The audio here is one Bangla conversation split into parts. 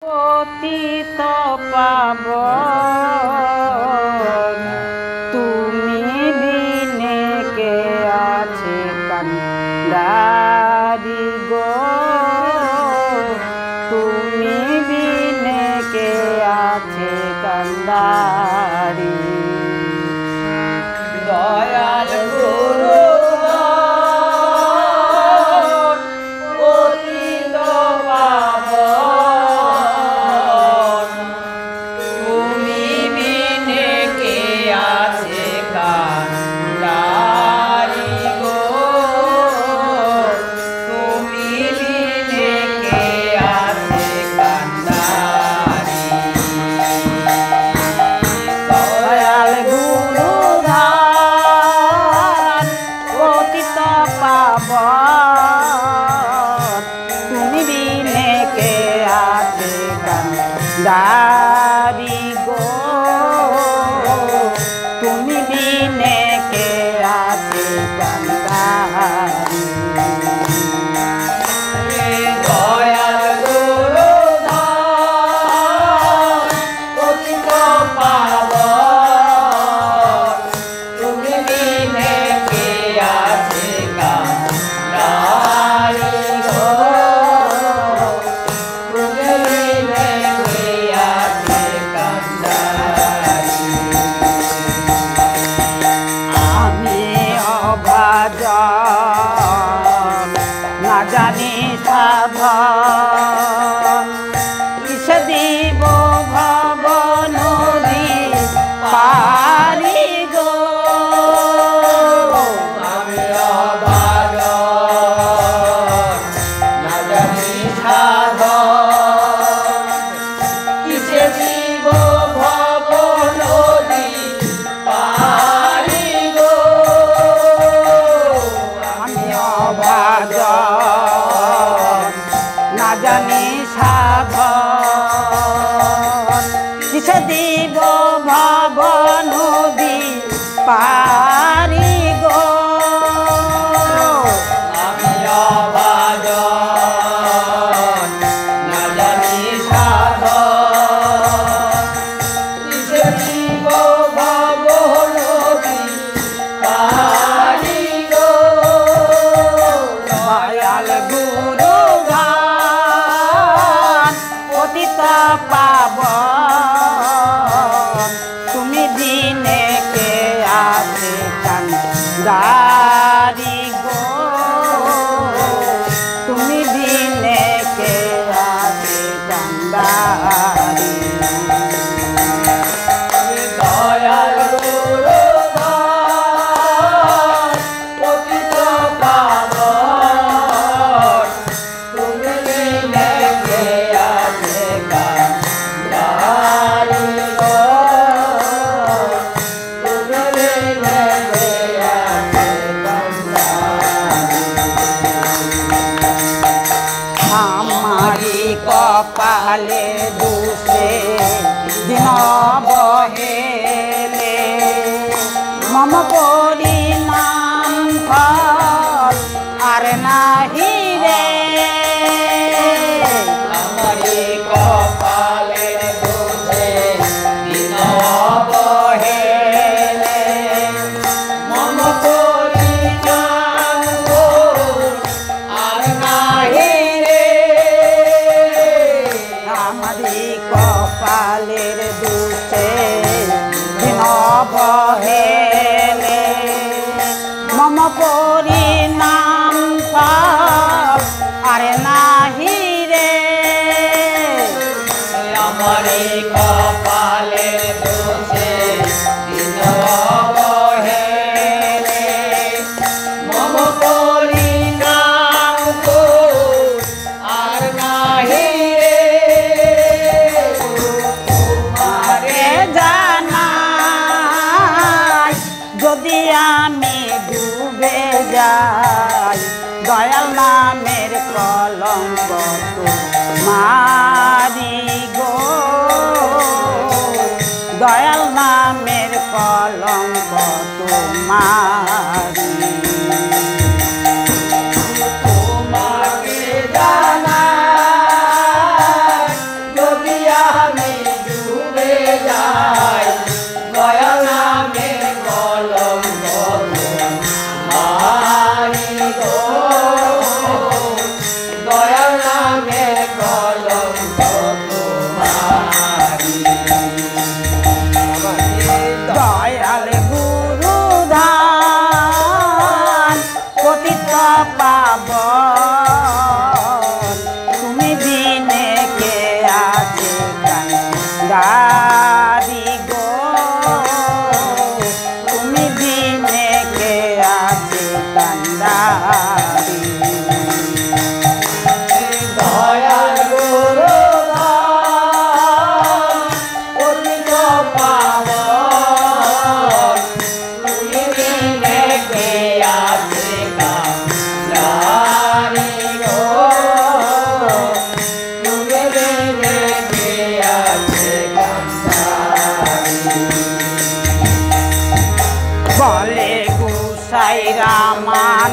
পতিত পাবন তুমি বিনে কে আছে কান্ডারি গো, তুমি বিনে কে আছে কান্ডারি। দয়াল গুরু তুমি বিনে কে আছে কান্ডারি গো, তুমি বিনে কে আছে কান্ডারি। দয়াল গুরু পতিত পাবন তুমি বিনে কে আছে কান্ডারি গো, তুমি বিনে কে আছে কান্ডারি। আমি অভাজন না জানি সাধন, কিসে দিব ভব নদী পারি গো। আমি অভাজন না জানি সাধন, কিসে দিব ভব নদী পারি গো। আমি অভাজন না জানি সাধন, কিসে দিব ভব নদী পারি গো। আমি অভাজন না জানি সাধন, কিসে দিব ভব নদী পারি গো। দয়াল গুরু গান পতিত পাবন তুমি দিনে কে আছে কান্ডারি গো, তুমি দিনে কে আছে কান্ডারি। দয়াল গুরু পতিত পাবন তুমি বিনে কে আছে কান্ডারি গো, তুমি বিনে কে আছে কান্ডারি। আমারি কপালে দুষে দিন বহেলে, মম পরিণাম ফল আর নাহি রে। আমারি কপালে দোষে দিন বহেলে, মম পরিণাম আর নাহি রে। আমারি কপালের দুষে দিন বহেলে, মম পরিণাম ফল আর নাহি রে। আমারি কপালে দোষে দিন বহেলে, মম পরিণাম আর নাহি রে। তোমারে জানাই যদি আমি ডুবে যাই, দয়াল নামের কলঙ্ক তোমারি গো, দয়াল নামের কলঙ্ক তোমারি। তোমাকে জানাই যদি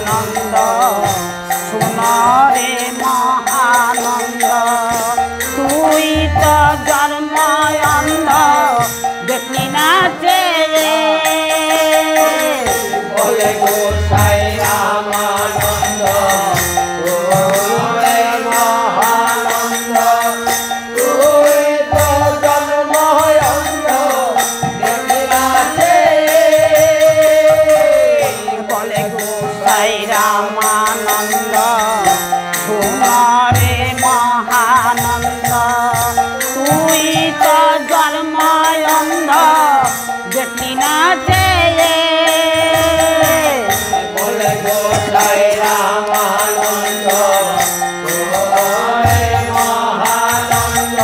আনন্দ সুনরে মহানন্দ তুই তো জন্ময় অন্ধ দেখলি না চেয়ে বলে গোসাই রামানন্দ ওরে মহানন্দ তুই তো জন্ময় অন্ধ দেখলি না চেয়ে বলে গোসাই রামানন্দ সুনরে মহানন্দ তুই তো জন্ময় অন্ধ দেখলি না চেয়ে বলে গোসাই রামানন্দ ওরে মহানন্দ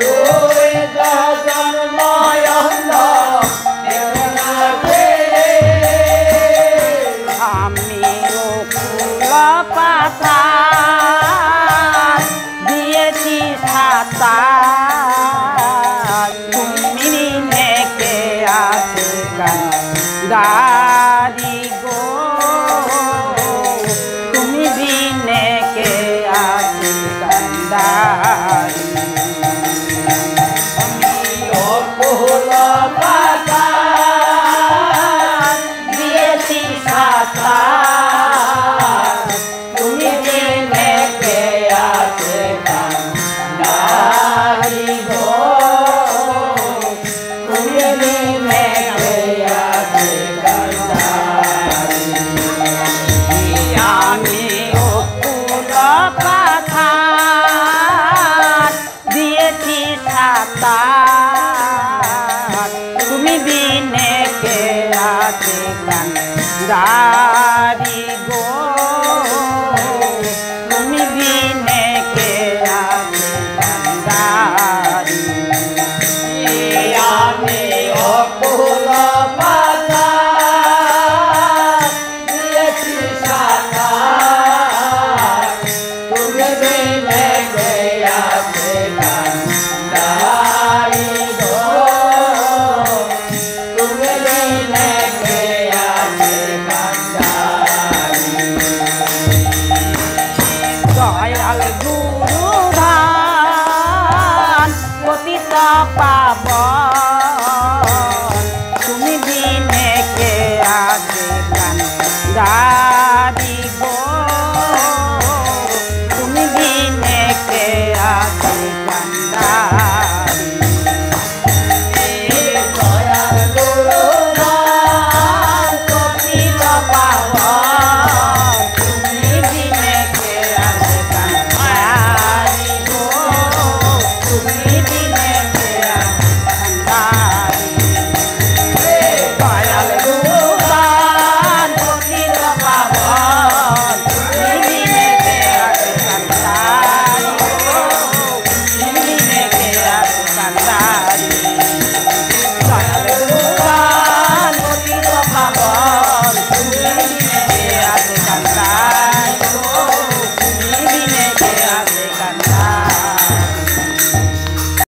তুই তো জন্ময় অন্ধ দেখলি না চেয়ে আমি কুল পাতা দিয়েছি ছাতা তুমি নেকে আছে গাড়ি গো তুমি বিনেকে আছে গাড়ি অকুল পাতা দিয়েছি ছাতা তুমি দিনে কে আছে কান্দারি গো তুমি দিনে কে আছে কান্দারি আমি অকুল পাথা দিয়েছি ছাতা তুমি বিনে কে আছে কান্দারি গো তুমি বিনে কে আছে কান্দারি আমি অকুল পাতা দিয়েছি সাথা তুমি দিনে কে আছে কান্দারি গো তুমি দিনে কে আছে কান্দারি দয়াল গুরু ধান পতিত পাব